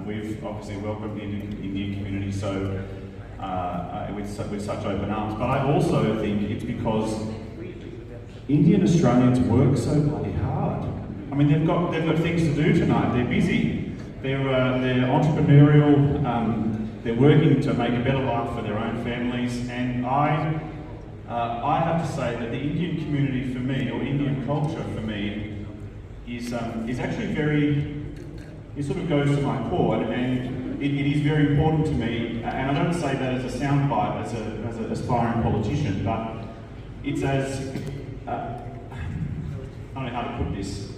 we've obviously welcomed the Indian community with such open arms. But I also think it's because Indian Australians work so bloody hard. I mean, they've got things to do tonight. They're busy. They're entrepreneurial. They're working to make a better life for their own families. And I have to say that the Indian community for me, or Indian culture for me, is actually very. It sort of goes to my core, and it is very important to me. And I don't say that as a soundbite, as an aspiring politician, but it's as I don't know how to put this.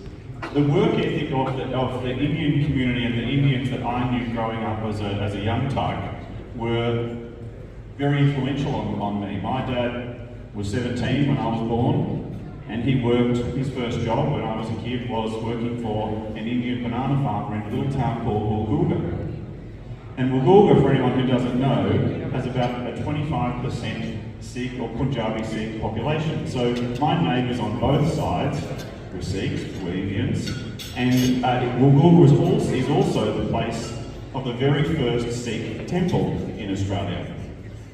The work ethic of the Indian community and the Indians that I knew growing up as a young tyke were very influential on me. My dad was 17 when I was born, and he worked, his first job when I was a kid was working for an Indian banana farmer in a little town called Woolgoolga. And Woolgoolga, for anyone who doesn't know, has about a 25% Sikh or Punjabi Sikh population. So my neighbours on both sides were Sikhs, were Indians, and Woolgoolga is also the place of the very first Sikh temple in Australia.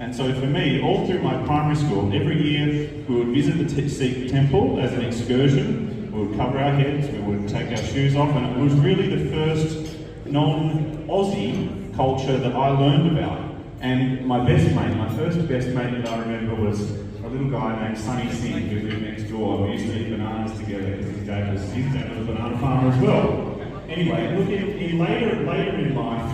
And so for me, all through my primary school, every year we would visit the Sikh temple as an excursion. We would cover our heads, we would take our shoes off, and it was really the first non-Aussie culture that I learned about. And my first best mate that I remember was a little guy named Sunny Singh who lived next door. We used to eat bananas together because his dad was a banana farmer as well. Anyway, look, later in life,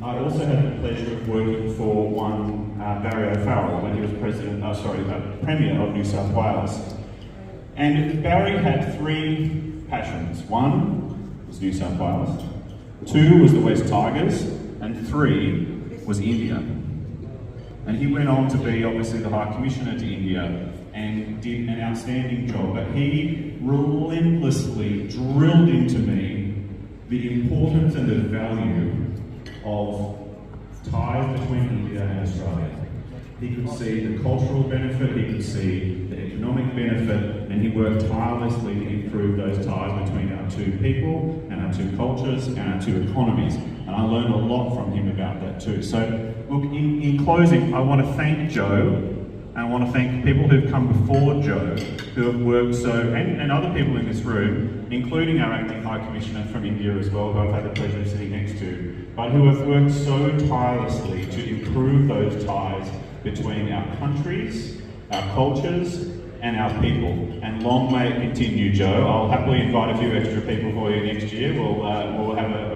I also had the pleasure of working for one Barry O'Farrell when he was Premier of New South Wales. And Barry had three passions. One was New South Wales, two was the West Tigers, and three was India. And he went on to be obviously the High Commissioner to India and did an outstanding job, but he relentlessly drilled into me the importance and the value of ties between India and Australia. He could see the cultural benefit, he could see the economic benefit, and he worked tirelessly to improve those ties between our two people and our two cultures and our two economies. And I learned a lot from him about that too. So, look, in closing, I want to thank Joe, and I want to thank people who've come before Joe, who have worked and other people in this room, including our acting High Commissioner from India as well, who I've had the pleasure of sitting next to, but who have worked so tirelessly to improve those ties between our countries, our cultures, and our people. And long may it continue, Joe. I'll happily invite a few extra people for you next year. We'll have a